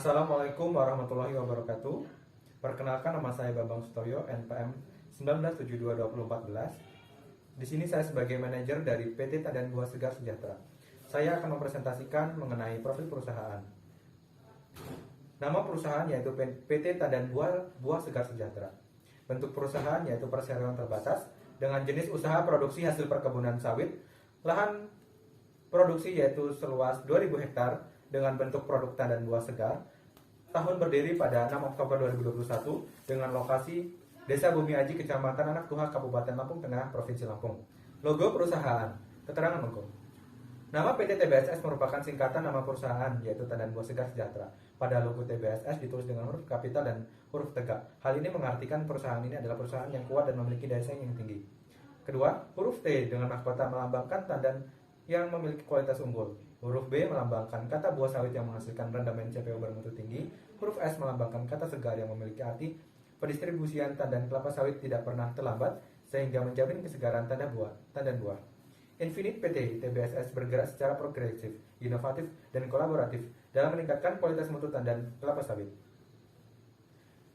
Assalamualaikum warahmatullahi wabarakatuh. Perkenalkan, nama saya Bambang Sutoyo, NPM 19722014. Di sini saya sebagai manajer dari PT Tandan Buah Segar Sejahtera. Saya akan mempresentasikan mengenai profil perusahaan. Nama perusahaan yaitu PT Tandan Buah Segar Sejahtera. Bentuk perusahaan yaitu perseroan terbatas dengan jenis usaha produksi hasil perkebunan sawit. Lahan produksi yaitu seluas 2000 hektar dengan bentuk produk tandan buah segar. Tahun berdiri pada 6 Oktober 2021 dengan lokasi Desa Bumi Aji, Kecamatan Anak Tuha, Kabupaten Lampung Tengah, Provinsi Lampung. Logo perusahaan. Keterangan logo. Nama PT TBSS merupakan singkatan nama perusahaan yaitu Tandan Buah Segar Sejahtera. Pada logo TBSS ditulis dengan huruf kapital dan huruf tegak. Hal ini mengartikan perusahaan ini adalah perusahaan yang kuat dan memiliki daya saing yang tinggi. Kedua, huruf T dengan mahkota melambangkan tandan yang memiliki kualitas unggul. Huruf B melambangkan kata buah sawit yang menghasilkan rendamen CPO bermutu tinggi. Huruf S melambangkan kata segar yang memiliki arti pendistribusian tandan kelapa sawit tidak pernah terlambat sehingga menjamin kesegaran tandan buah. Infinite PT TBSS bergerak secara progresif, inovatif, dan kolaboratif dalam meningkatkan kualitas mutu tandan kelapa sawit.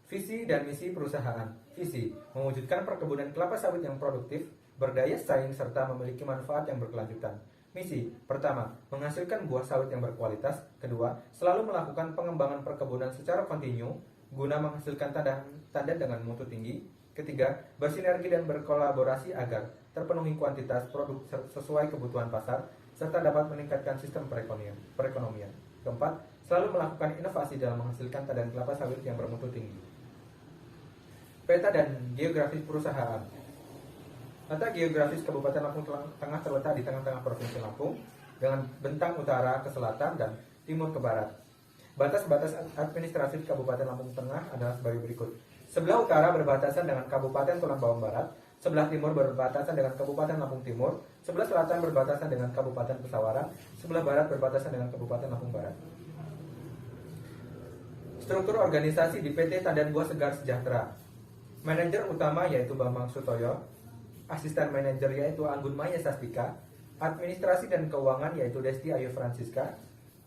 Visi dan misi perusahaan. Visi, mewujudkan perkebunan kelapa sawit yang produktif, berdaya saing, serta memiliki manfaat yang berkelanjutan. Misi, pertama, menghasilkan buah sawit yang berkualitas. Kedua, selalu melakukan pengembangan perkebunan secara kontinu guna menghasilkan tandan dengan mutu tinggi. Ketiga, bersinergi dan berkolaborasi agar terpenuhi kuantitas produk sesuai kebutuhan pasar serta dapat meningkatkan sistem perekonomian. Keempat, selalu melakukan inovasi dalam menghasilkan tandan kelapa sawit yang bermutu tinggi. Peta dan geografis perusahaan. Letak geografis Kabupaten Lampung Tengah terletak di tengah-tengah Provinsi Lampung dengan bentang utara ke selatan dan timur ke barat. Batas-batas administratif Kabupaten Lampung Tengah adalah sebagai berikut. Sebelah utara berbatasan dengan Kabupaten Tulang Bawang Barat, sebelah timur berbatasan dengan Kabupaten Lampung Timur, sebelah selatan berbatasan dengan Kabupaten Pesawaran, sebelah barat berbatasan dengan Kabupaten Lampung Barat. Struktur organisasi di PT Tandan Buah Segar Sejahtera. Manajer utama yaitu Bambang Sutoyo, asisten manajer yaitu Anggun Maya Sastika, administrasi dan keuangan yaitu Desti Ayu Francisca,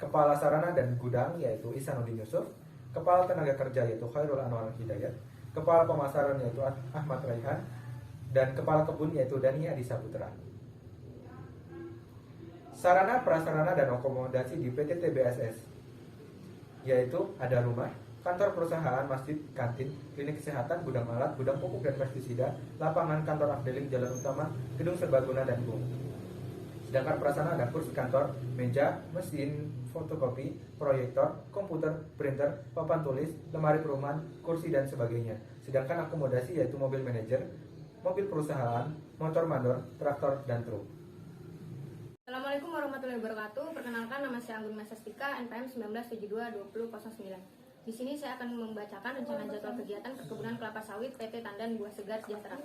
kepala sarana dan gudang yaitu Ihsanuddin Yusuf, kepala tenaga kerja yaitu Khairul Anwar Hidayat, kepala pemasaran yaitu Ahmad Raihan, dan kepala kebun yaitu Dani Adi Saputra. Sarana, prasarana, dan akomodasi di PT TBSS yaitu ada rumah, kantor perusahaan, masjid, kantin, klinik kesehatan, gudang alat, gudang pupuk dan pestisida, lapangan kantor afdeling, jalan utama, gedung serbaguna, dan bum. Sedangkan prasarana ada kursi kantor, meja, mesin fotokopi, proyektor, komputer, printer, papan tulis, lemari perumahan, kursi, dan sebagainya. Sedangkan akomodasi yaitu mobil manajer, mobil perusahaan, motor mandor, traktor, dan truk. Assalamualaikum warahmatullahi wabarakatuh. Perkenalkan, nama saya Anggun Maya Sastika, NPM 19722009. Di sini saya akan membacakan rencana jadwal kegiatan perkebunan kelapa sawit PT Tandan Buah Segar Sejahtera.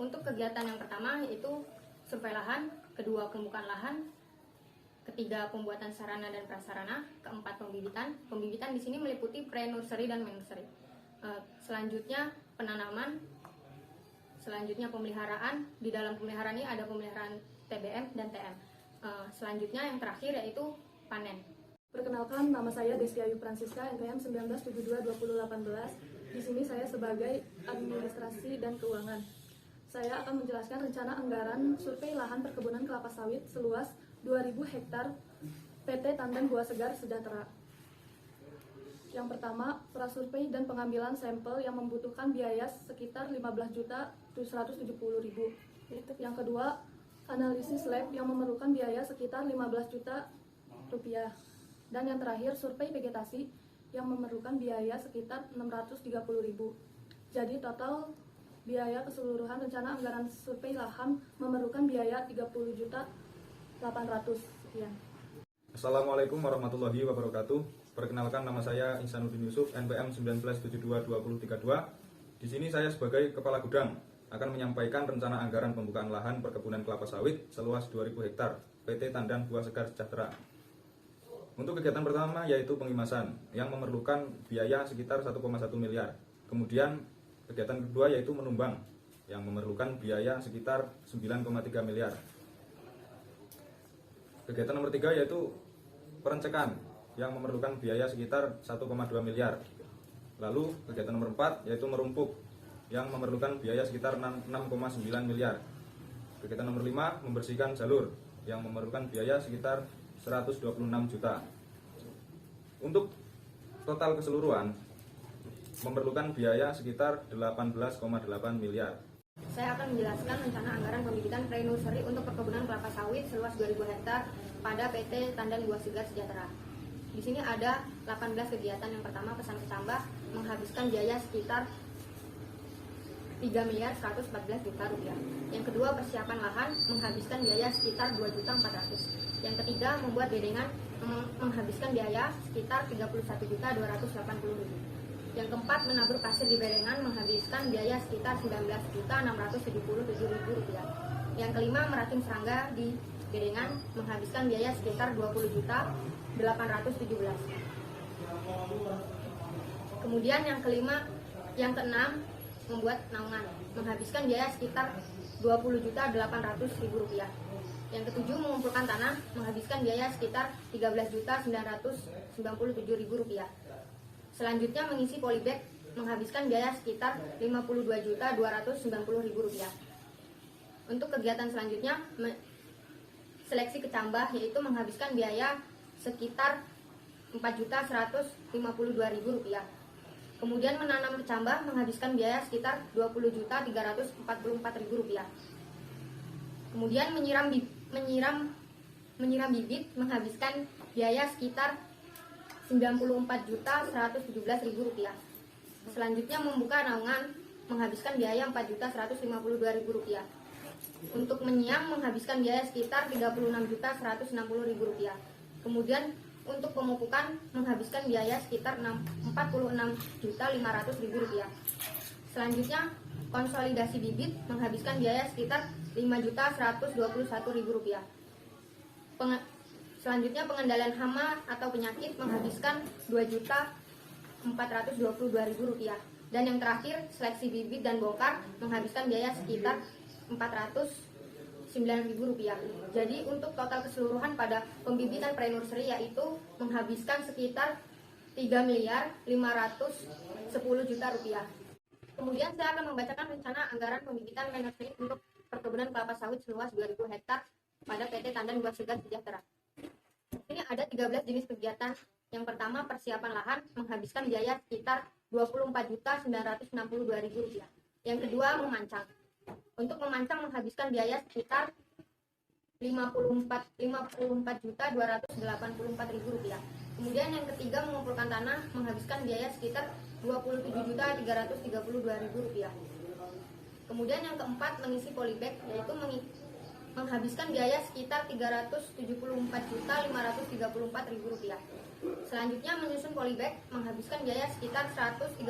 Untuk kegiatan yang pertama yaitu survei lahan, kedua pembukaan lahan, ketiga pembuatan sarana dan prasarana, keempat pembibitan. Pembibitan di sini meliputi pre-nursery dan main-nursery. Selanjutnya penanaman, selanjutnya pemeliharaan. Di dalam pemeliharaan ini ada pemeliharaan TBM dan TM. Selanjutnya yang terakhir yaitu panen. Perkenalkan, nama saya Desti Ayu Francisca, NPM 19722018. Di sini saya sebagai administrasi dan keuangan. Saya akan menjelaskan rencana anggaran survei lahan perkebunan kelapa sawit seluas 2000 hektar PT Tandan Buah Segar Sejahtera. Yang pertama, prasurvei dan pengambilan sampel yang membutuhkan biaya sekitar 15.170.000. Yang kedua, analisis lab yang memerlukan biaya sekitar 15 juta rupiah. Dan yang terakhir, survei vegetasi yang memerlukan biaya sekitar 630.000. Jadi total biaya keseluruhan rencana anggaran survei lahan memerlukan biaya 30.800.000. Sekian. Assalamualaikum warahmatullahi wabarakatuh. Perkenalkan, nama saya Ihsanuddin Yusuf, NPM 19722032. Di sini saya sebagai kepala gudang akan menyampaikan rencana anggaran pembukaan lahan perkebunan kelapa sawit seluas 2000 hektar PT Tandan Buah Segar Sejahtera. Untuk kegiatan pertama yaitu pengimasan yang memerlukan biaya sekitar 1,1 miliar. Kemudian kegiatan kedua yaitu menumbang yang memerlukan biaya sekitar 9,3 miliar. Kegiatan nomor 3 yaitu perencekan yang memerlukan biaya sekitar 1,2 miliar. Lalu kegiatan nomor 4 yaitu merumpuk yang memerlukan biaya sekitar 6,9 miliar. Kegiatan nomor 5 membersihkan jalur yang memerlukan biaya sekitar 126 juta. Untuk total keseluruhan memerlukan biaya sekitar 18,8 miliar. Saya akan menjelaskan rencana anggaran pembibitan pre-nursery untuk perkebunan kelapa sawit seluas 2.000 hektar pada PT Tandan Buah Segar Sejahtera. Di sini ada 18 kegiatan. Yang pertama, pesan kecambah menghabiskan biaya sekitar 3 miliar 114 juta rupiah. Yang kedua, persiapan lahan menghabiskan biaya sekitar 2 juta 400. Yang ketiga, membuat bedengan menghabiskan biaya sekitar 31 juta 280 ribu. Yang keempat, menabur pasir di bedengan menghabiskan biaya sekitar 19 juta 677 ribu rupiah. Yang kelima, meracun serangga di bedengan menghabiskan biaya sekitar 20 juta 817. Kemudian yang keenam, membuat naungan menghabiskan biaya sekitar 20 juta 800 ribu rupiah. Yang ketujuh, mengumpulkan tanah menghabiskan biaya sekitar 13 juta 997 ribu rupiah. Selanjutnya, mengisi polybag menghabiskan biaya sekitar 52 juta 290 ribu rupiah. Untuk kegiatan selanjutnya, seleksi kecambah, yaitu menghabiskan biaya sekitar 4 juta 152 ribu rupiah. Kemudian menanam kecambah menghabiskan biaya sekitar 20 juta 344 ribu rupiah. Kemudian menyiram bibit menghabiskan biaya sekitar 94 juta 117 ribu rupiah. Selanjutnya, membuka naungan menghabiskan biaya 4 juta 152 ribu rupiah. Untuk menyiam menghabiskan biaya sekitar 36 juta 160 ribu rupiah. Kemudian untuk pemupukan menghabiskan biaya sekitar 46 juta 500 ribu rupiah. Selanjutnya, konsolidasi bibit menghabiskan biaya sekitar 5 juta 121 ribu rupiah. Selanjutnya, pengendalian hama atau penyakit menghabiskan 2 juta 422 ribu rupiah. Dan yang terakhir, seleksi bibit dan bongkar menghabiskan biaya sekitar 409 ribu rupiah. Jadi untuk total keseluruhan pada pembibitan pre-nursery yaitu menghabiskan sekitar 3 miliar 510 juta rupiah. Kemudian saya akan membacakan rencana anggaran pembibitan pre-nursery untuk perkebunan kelapa sawit seluas 2.000 hektar pada PT Tandan Buah Segar Sejahtera. Ini ada 13 jenis kegiatan. Yang pertama, persiapan lahan menghabiskan biaya sekitar 24 juta 962 ribu rupiah. Yang kedua, memancang. Untuk memancang menghabiskan biaya sekitar 54 juta 284 ribu rupiah. Kemudian yang ketiga, mengumpulkan tanah menghabiskan biaya sekitar 27 juta 332 ribu rupiah. Kemudian yang keempat, mengisi polybag, yaitu menghabiskan biaya sekitar 374 juta 534 ribu rupiah. Selanjutnya, menyusun polybag menghabiskan biaya sekitar 136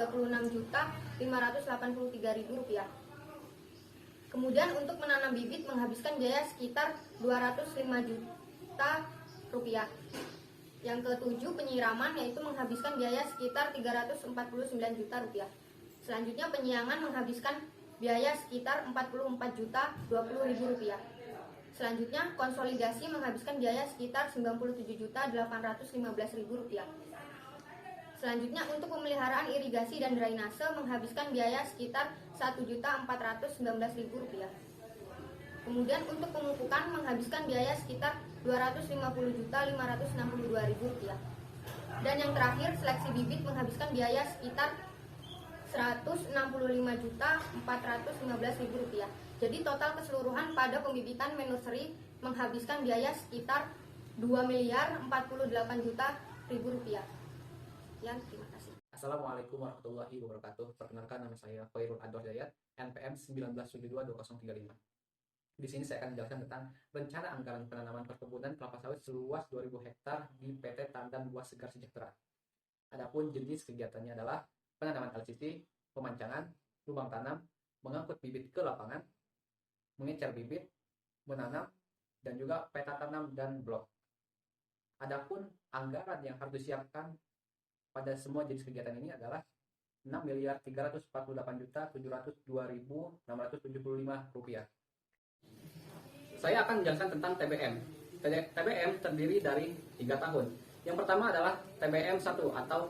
juta 583 ribu rupiah. Kemudian untuk menanam bibit menghabiskan biaya sekitar 205 juta rupiah. Yang ketujuh, penyiraman, yaitu menghabiskan biaya sekitar 349 juta rupiah. Selanjutnya, penyiangan menghabiskan biaya sekitar 44 juta 20 ribu rupiah. Selanjutnya, konsolidasi menghabiskan biaya sekitar 97 juta 815 ribu rupiah. Selanjutnya, untuk pemeliharaan irigasi dan drainase menghabiskan biaya sekitar 1 juta 419 ribu rupiah. Kemudian untuk pemupukan menghabiskan biaya sekitar 250 juta 562 ribu rupiah. Dan yang terakhir, seleksi bibit menghabiskan biaya sekitar 165 juta 415 ribu rupiah. Jadi total keseluruhan pada pembibitan nursery menghabiskan biaya sekitar 2 miliar 48 juta ribu rupiah. Sekian, terima kasih. Assalamualaikum warahmatullahi wabarakatuh. Perkenalkan, nama saya Khairul Adwar Dayat, NPM 19722035. Di sini saya akan menjelaskan tentang rencana anggaran penanaman perkebunan kelapa sawit seluas 2.000 hektar di PT Tandan Buah Segar Sejahtera. Adapun jenis kegiatannya adalah penanaman LCC, pemancangan, lubang tanam, mengangkut bibit ke lapangan, mengecer bibit, menanam, dan juga peta tanam dan blok. Adapun anggaran yang harus disiapkan pada semua jenis kegiatan ini adalah 6.348.702.675 rupiah. Saya akan menjelaskan tentang TBM. TBM terdiri dari 3 tahun, Yang pertama adalah TBM 1 atau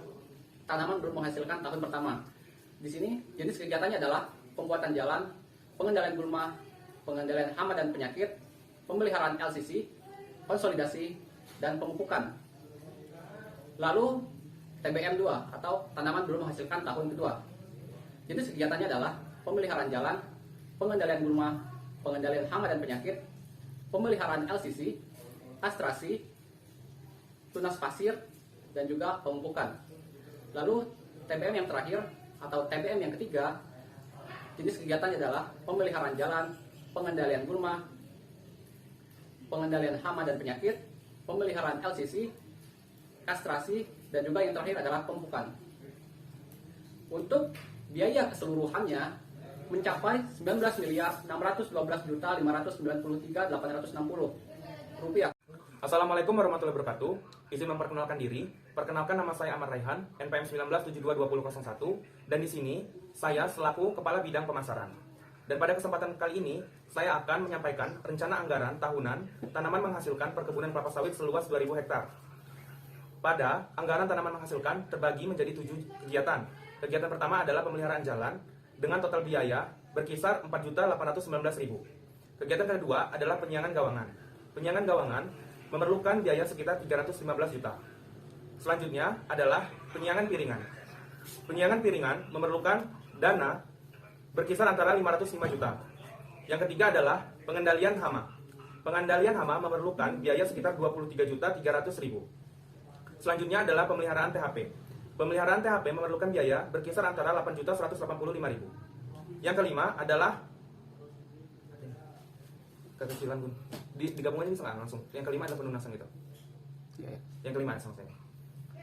tanaman belum menghasilkan tahun pertama. Di sini jenis kegiatannya adalah pembuatan jalan, pengendalian gulma, pengendalian hama dan penyakit, pemeliharaan LCC, konsolidasi, dan pemupukan. Lalu TBM 2 atau tanaman belum menghasilkan tahun kedua. Jenis kegiatannya adalah pemeliharaan jalan, pengendalian gulma, pengendalian hama dan penyakit, pemeliharaan LCC, kastrasi, tunas pasir, dan juga pemupukan. Lalu TBM yang terakhir atau TBM yang ketiga, jenis kegiatannya adalah pemeliharaan jalan, pengendalian gulma, pengendalian hama dan penyakit, pemeliharaan LCC, kastrasi, dan juga yang terakhir adalah pemupukan. Untuk biaya keseluruhannya mencapai 19.612.593.860 rupiah. Assalamualaikum warahmatullahi wabarakatuh. Izin memperkenalkan diri. Perkenalkan, nama saya Ahmad Raihan, NPM 19722001, dan di sini saya selaku Kepala Bidang Pemasaran. Dan pada kesempatan kali ini, saya akan menyampaikan rencana anggaran tahunan tanaman menghasilkan perkebunan kelapa sawit seluas 2.000 hektar. Pada anggaran tanaman menghasilkan terbagi menjadi 7 kegiatan. Kegiatan pertama adalah pemeliharaan jalan dengan total biaya berkisar 4.819.000. Kegiatan kedua adalah penyiangan gawangan. Penyiangan gawangan memerlukan biaya sekitar 315 juta. Selanjutnya adalah penyiangan piringan. Penyiangan piringan memerlukan dana berkisar antara 505 juta. Yang ketiga adalah pengendalian hama. Pengendalian hama memerlukan biaya sekitar 23.300.000. Selanjutnya adalah pemeliharaan THP. Pemeliharaan THP memerlukan biaya berkisar antara 8.185.000. Yang kelima adalah kekecilan Bun. Digabung aja bisa nggak langsung? Yang kelima adalah penunasan gitu. Yang kelima sama saya.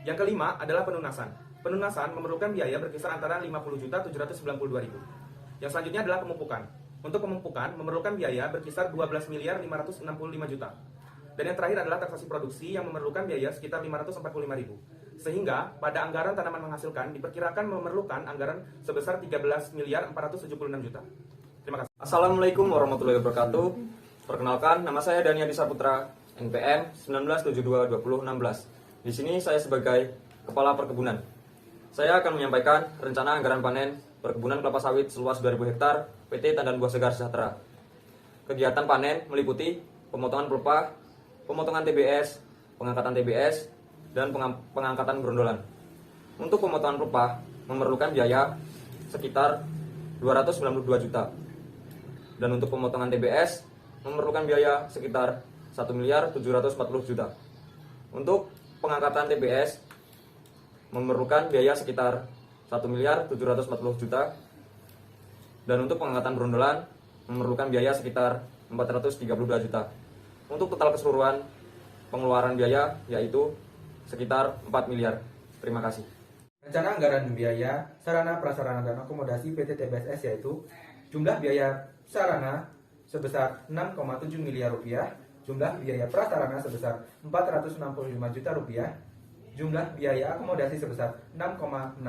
Yang kelima adalah penunasan. Penunasan memerlukan biaya berkisar antara 50.792.000. Yang selanjutnya adalah pemupukan. Untuk pemupukan memerlukan biaya berkisar 12.565 juta. Dan yang terakhir adalah taksasi produksi yang memerlukan biaya sekitar 545.000. Sehingga pada anggaran tanaman menghasilkan diperkirakan memerlukan anggaran sebesar 13.476 juta. Terima kasih. Assalamualaikum warahmatullahi wabarakatuh. Perkenalkan, nama saya Dani Adi Saputra, NPM 19722016. Di sini saya sebagai Kepala Perkebunan. Saya akan menyampaikan rencana anggaran panen perkebunan kelapa sawit seluas 2.000 hektar PT Tandan Buah Segar Sejahtera. Kegiatan panen meliputi pemotongan pelepah, pemotongan TBS, pengangkatan TBS, dan pengangkatan grondolan. Untuk pemotongan pelepah memerlukan biaya sekitar 292 juta. Dan untuk pemotongan TBS memerlukan biaya sekitar 1.740 juta. Untuk pengangkatan TBS memerlukan biaya sekitar 1.740 juta. Dan untuk pengangkatan grondolan memerlukan biaya sekitar 432 juta. Untuk total keseluruhan pengeluaran biaya yaitu sekitar 4 miliar. Terima kasih. Rencana anggaran biaya sarana prasarana dan akomodasi PT TBSS yaitu jumlah biaya sarana sebesar 6,7 miliar rupiah, jumlah biaya prasarana sebesar 465 juta rupiah, jumlah biaya akomodasi sebesar 6,6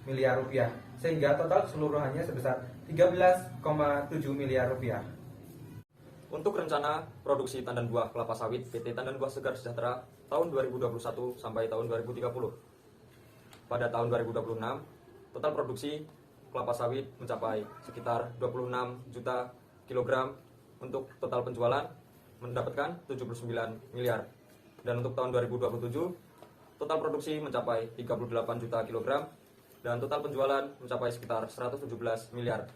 miliar rupiah, sehingga total keseluruhannya sebesar 13,7 miliar rupiah. Untuk rencana produksi tandan buah kelapa sawit PT Tandan Buah Segar Sejahtera tahun 2021 sampai tahun 2030. Pada tahun 2026, total produksi kelapa sawit mencapai sekitar 26 juta kilogram. Untuk total penjualan mendapatkan 79 miliar. Dan untuk tahun 2027, total produksi mencapai 38 juta kilogram dan total penjualan mencapai sekitar 117 miliar.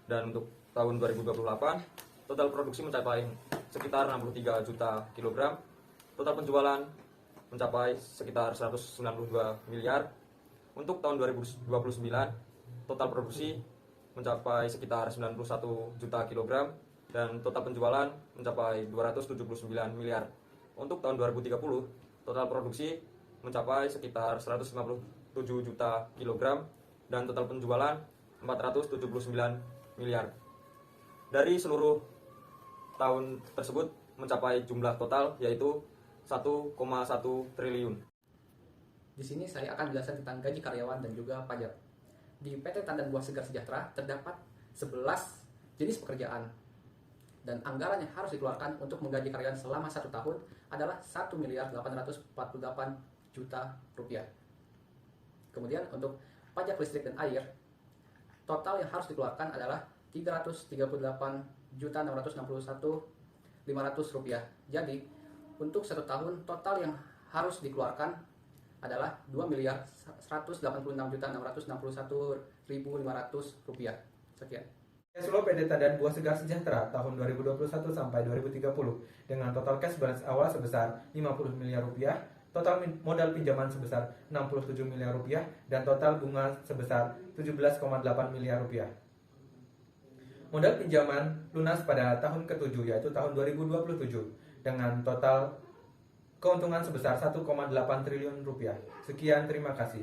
Dan untuk tahun 2028, total produksi mencapai sekitar 63 juta kilogram. Total penjualan mencapai sekitar 192 miliar. Untuk tahun 2029, total produksi mencapai sekitar 91 juta kilogram dan total penjualan mencapai 279 miliar. Untuk tahun 2030, total produksi mencapai sekitar 157 juta kilogram dan total penjualan 479 miliar. Dari seluruh tahun tersebut mencapai jumlah total yaitu 1,1 triliun. Di sini saya akan menjelaskan tentang gaji karyawan dan juga pajak. Di PT Tandan Buah Segar Sejahtera terdapat 11 jenis pekerjaan. dan anggaran yang harus dikeluarkan untuk menggaji karyawan selama 1 tahun adalah 1.848 juta rupiah. Kemudian untuk pajak listrik dan air, total yang harus dikeluarkan adalah 338.661.500 rupiah. Jadi untuk 1 tahun total yang harus dikeluarkan adalah 2.186.661.500 rupiah. Sekian. Cash flow PT Tandan Buah Segar Sejahtera tahun 2021 sampai 2030 dengan total cash balance awal sebesar 50 miliar rupiah, total modal pinjaman sebesar 67 miliar rupiah, dan total bunga sebesar 17,8 miliar rupiah. Modal pinjaman lunas pada tahun ke-7 yaitu tahun 2027 dengan total keuntungan sebesar 1,8 triliun rupiah. Sekian, terima kasih.